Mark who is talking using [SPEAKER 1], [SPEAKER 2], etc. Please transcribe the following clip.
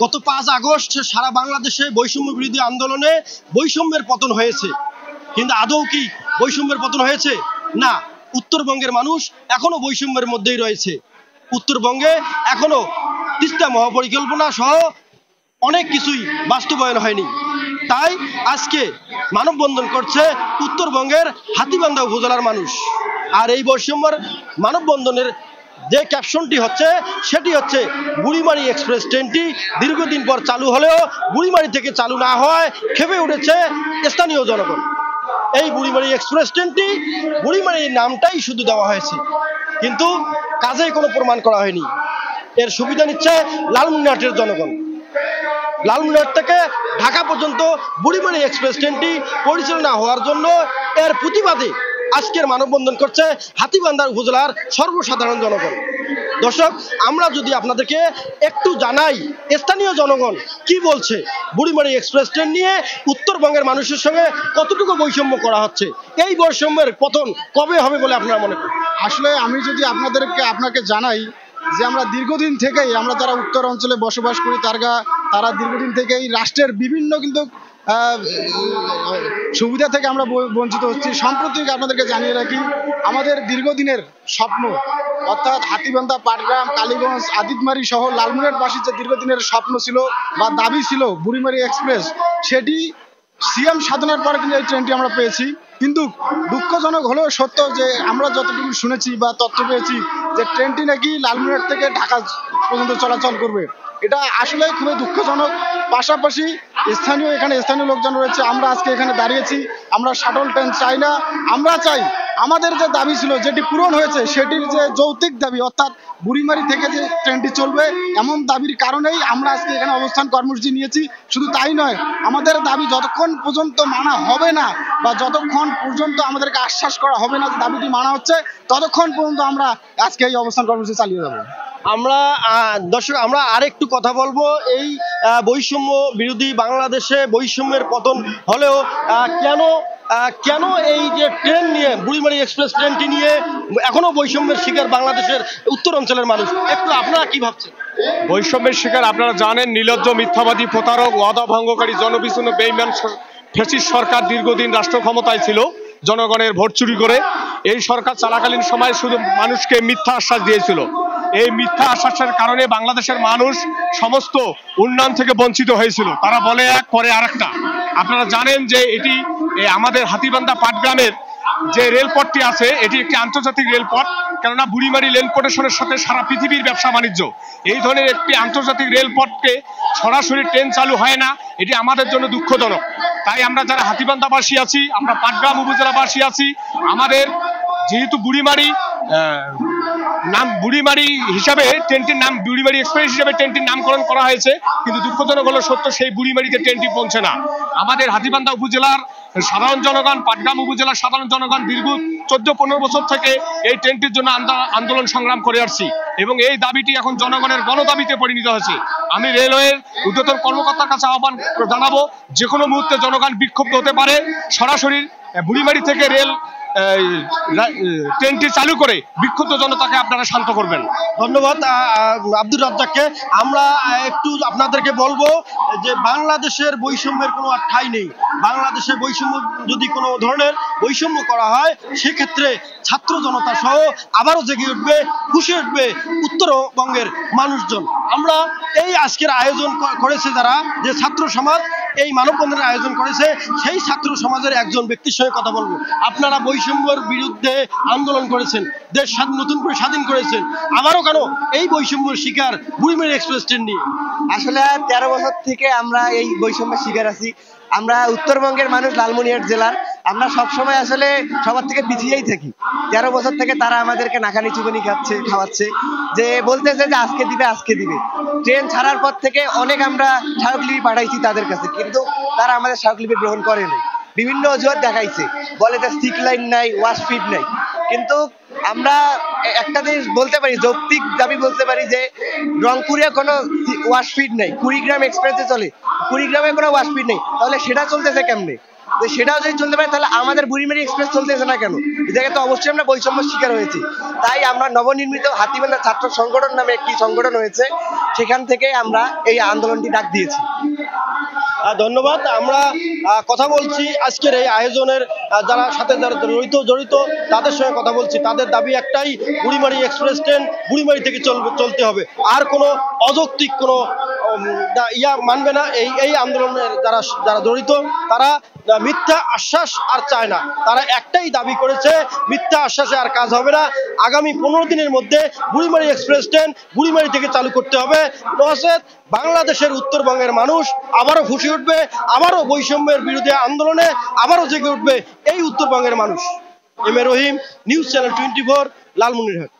[SPEAKER 1] গত 5 আগস্ট সারা বাংলাদেশে বৈষম্য বিরোধী আন্দোলনে বৈষম্যের পতন হয়েছে, কিন্তু আদৌ কি বৈষম্যের পতন হয়েছে? না, উত্তরবঙ্গের মানুষ এখনো বৈষম্যের মধ্যেই রয়েছে। উত্তরবঙ্গে এখনো তিস্তা মহাপরিকল্পনা সহ অনেক কিছুই বাস্তবায়ন হয়নি। তাই আজকে মানববন্ধন করছে উত্তরবঙ্গের হাতীবান্ধা উপজেলার মানুষ। আর এই বৈষম্যের মানববন্ধনের যে ক্যাপশনটি হচ্ছে সেটি হচ্ছে বুড়িমারি এক্সপ্রেস ট্রেনটি দীর্ঘদিন পর চালু হলেও বুড়িমারি থেকে চালু না হওয়ায় ক্ষেপে উঠেছে স্থানীয় জনগণ। এই বুড়িমারি এক্সপ্রেস ট্রেনটি বুড়িমারির নামটাই শুধু দেওয়া হয়েছে, কিন্তু কাজেই কোনো প্রমাণ করা হয়নি। এর সুবিধা নিচ্ছে লালমনিরহাটের জনগণ। লালমনিরহাট থেকে ঢাকা পর্যন্ত বুড়িমারি এক্সপ্রেস ট্রেনটি পরিচালনা হওয়ার জন্য এর প্রতিবাদে আজকের মানববন্ধন করছে হাতীবান্ধা উপজেলার সর্বসাধারণ জনগণ। দর্শক, আমরা যদি আপনাদেরকে একটু জানাই স্থানীয় জনগণ কি বলছে, বুড়িমারি এক্সপ্রেস ট্রেন নিয়ে উত্তরবঙ্গের মানুষের সঙ্গে কতটুকু বৈষম্য করা হচ্ছে, এই বৈষম্যের পতন কবে হবে বলে আপনারা মনে করেন?
[SPEAKER 2] আসলে আমি যদি আপনাকে জানাই যে আমরা দীর্ঘদিন থেকেই, আমরা যারা উত্তর অঞ্চলে বসবাস করি তারা দীর্ঘদিন থেকেই রাষ্ট্রের বিভিন্ন কিন্তু সুবিধা থেকে আমরা বঞ্চিত হচ্ছি। সম্প্রতি আপনাদেরকে জানিয়ে রাখি, আমাদের দীর্ঘদিনের স্বপ্ন অর্থাৎ হাতীবান্ধা, পাটগ্রাম, কালীগঞ্জ, আদিতমারি সহ লালমনিরহাটবাসীর যে দীর্ঘদিনের স্বপ্ন ছিল বা দাবি ছিল বুড়িমারি এক্সপ্রেস, সেটি সিএম সাধনার পরে কিন্তু এই ট্রেনটি আমরা পেয়েছি। কিন্তু দুঃখজনক হলেও সত্য যে আমরা যতটুকু শুনেছি বা তথ্য পেয়েছি যে ট্রেনটি নাকি লালমনিরহাট থেকে ঢাকা পর্যন্ত চলাচল করবে। এটা আসলে খুবই দুঃখজনক। পাশাপাশি এখানে স্থানীয় লোকজন রয়েছে, আমরা আজকে এখানে দাঁড়িয়েছি। আমরা শাটল ট্রেন চাই না, আমরা চাই আমাদের যে দাবি ছিল যেটি পূরণ হয়েছে, সেটির যে যৌক্তিক দাবি অর্থাৎ বুড়িমারি থেকে যে ট্রেনটি চলবে এমন দাবির কারণেই আমরা আজকে এখানে অবস্থান কর্মসূচি নিয়েছি। শুধু তাই নয়, আমাদের দাবি যতক্ষণ পর্যন্ত মানা হবে না বা যতক্ষণ পর্যন্ত আমাদেরকে আশ্বাস করা হবে না যে দাবিটি মানা হচ্ছে, ততক্ষণ পর্যন্ত আমরা আজকে এই অবস্থান কর্মসূচি চালিয়ে যাব।
[SPEAKER 1] দর্শক, আমরা আরেকটু কথা বলবো। এই বৈষম্য বিরোধী বাংলাদেশে বৈষম্যের পতন হলেও কেন এই যে ট্রেন নিয়ে, বুড়িমারি এক্সপ্রেস ট্রেনটি নিয়ে এখনো বৈষম্যের শিকার বাংলাদেশের উত্তর অঞ্চলের মানুষ, একটু আপনারা কি ভাবছেন?
[SPEAKER 3] বৈষম্যের শিকার আপনারা জানেন, নির্লজ্জ, মিথ্যাবাদী, প্রতারক, ওয়াদা ভঙ্গকারী, জনবিচ্ছিন্ন, বেঈমান ফ্যাসিস্ট সরকার দীর্ঘদিন রাষ্ট্র ক্ষমতায় ছিল জনগণের ভোট চুরি করে। এই সরকার চলাকালীন সময় শুধু মানুষকে মিথ্যা আশ্বাস দিয়েছিল। এই মিথ্যা আশ্বাসের কারণে বাংলাদেশের মানুষ সমস্ত উন্নয়ন থেকে বঞ্চিত হয়েছিল। তারা বলে এক, করে আরেকটা। আপনারা জানেন যে এটি আমাদের হাতীবান্ধা পাটগ্রামের যে রেলপথটি আছে, এটি একটি আন্তর্জাতিক রেলপথ। কেননা বুড়িমারি রেলপোর্টেশনের সাথে সারা পৃথিবীর ব্যবসা বাণিজ্য। এই ধরনের একটি আন্তর্জাতিক রেলপথকে সরাসরি ট্রেন চালু হয় না, এটি আমাদের জন্য দুঃখজনক। তাই আমরা যারা হাতীবান্ধাবাসী আছি, আমরা পাটগ্রাম উপজেলাবাসী আছি, আমাদের যেহেতু বুড়িমারি হিসাবে ট্রেনটির নাম বুড়িমারি এক্সপ্রেস হিসাবে ট্রেনটির নামকরণ করা হয়েছে, কিন্তু দুঃখজনক হলো সত্য, সেই বুড়িমারিতে ট্রেনটি পৌঁছে না। আমাদের হাতীবান্ধা উপজেলার সাধারণ জনগণ, পাটগ্রাম উপজেলার সাধারণ জনগণ দীর্ঘ 14-15 বছর থেকে এই ট্রেনটির জন্য আন্দোলন সংগ্রাম করে আসছি এবং এই দাবিটি এখন জনগণের গণদাবিতে পরিণত হয়েছে। আমি রেলওয়ের ঊর্ধ্বতন কর্মকর্তার কাছে আহ্বান জানাবো, যে কোনো মুহূর্তে জনগণ বিক্ষুব্ধ হতে পারে। সরাসরি বুড়িমারি থেকে ট্রেনটি চালু করে বিক্ষুব্ধ জনতাকে আপনারা শান্ত করবেন।
[SPEAKER 1] ধন্যবাদ আব্দুর রাজ্জাককে। আমরা একটু আপনাদেরকে বলবো যে বাংলাদেশের বৈষম্যের কোনো ঠাঁই নেই। বাংলাদেশের বৈষম্য, যদি কোনো ধরনের বৈষম্য করা হয়, সেক্ষেত্রে ছাত্র জনতা সহ আবারও জেগে উঠবে, ফুঁসে উঠবে উত্তরবঙ্গের মানুষজন। আমরা এই আজকের আয়োজন করেছে যারা, যে ছাত্র সমাজ এই মানববন্ধনের আয়োজন করেছে, সেই ছাত্র সমাজের একজন ব্যক্তির সঙ্গে কথা বলবো। আপনারা বৈষম্যের বিরুদ্ধে আন্দোলন করেছেন, দেশ নতুন করে স্বাধীন করেছেন, আবারও কেন এই বৈষম্যের শিকার বুড়িমারি এক্সপ্রেস ট্রেন নিয়ে?
[SPEAKER 4] আসলে 13 বছর থেকে আমরা এই বৈষম্যের শিকার আছি। আমরা উত্তরবঙ্গের মানুষ, লালমনিরহাট জেলার, আমরা সবসময় আসলে সবার থেকে পিছিয়েই থাকি। 13 বছর থেকে তারা আমাদেরকে নাকানি চুবানি খাওয়াচ্ছে, যে বলতেছে যে আজকে দিবে। ট্রেন ছাড়ার পর থেকে অনেক আমরা স্মারকলিপি পাঠাইছি তাদের কাছে, কিন্তু তারা আমাদের স্মারকলিপি গ্রহণ করে নাই। বিভিন্ন অজুহাত দেখাইছে, বলে যে সিক লাইন নাই, ওয়াশ ফিট নাই। কিন্তু আমরা একটা জিনিস বলতে পারি, যৌক্তিক দাবি বলতে পারি যে রংপুরে কোনো ওয়াশ ফিট নাই, কুড়িগ্রাম এক্সপ্রেসে চলে, কুড়িগ্রামে কোনো ওয়াশ ফিট নেই, তাহলে সেটা চলতেছে কেমনে? সেটাও যদি চলতে পারে, তাহলে আমাদের বুড়িমারি এক্সপ্রেস চলতেছে না কেন? এই জায়গায় তো অবশ্যই আমরা বৈষম্য শিকার হয়েছি। তাই আমরা নবনির্মিত হাতীবান্ধা ছাত্র সংগঠন নামে একটি সংগঠন হয়েছে, সেখান থেকে আমরা এই আন্দোলনটি ডাক দিয়েছি।
[SPEAKER 1] ধন্যবাদ। আমরা কথা বলছি আজকের এই আয়োজনের যারা সাথে যারা জড়িত তাদের সঙ্গে কথা বলছি। তাদের দাবি একটাই, বুড়িমারি এক্সপ্রেস ট্রেন বুড়িমারি থেকে চলতে হবে, আর কোনো অযৌক্তিক কোনো মানবে না। এই আন্দোলনের যারা জড়িত তারা মিথ্যা আশ্বাস আর চায় না। তারা একটাই দাবি করেছে, মিথ্যা আশ্বাসে আর কাজ হবে না। আগামী 15 দিনের মধ্যে বুড়িমারি এক্সপ্রেস ট্রেন বুড়িমারি থেকে চালু করতে হবে। নচেত বাংলাদেশের উত্তরবঙ্গের মানুষ আবারও ফুঁসে উঠবে, আবারও বৈষম্যের বিরুদ্ধে আন্দোলনে আবারও জেগে উঠবে এই উত্তরবঙ্গের মানুষ। M A Rahim, news channel 24, Lalmonirhat.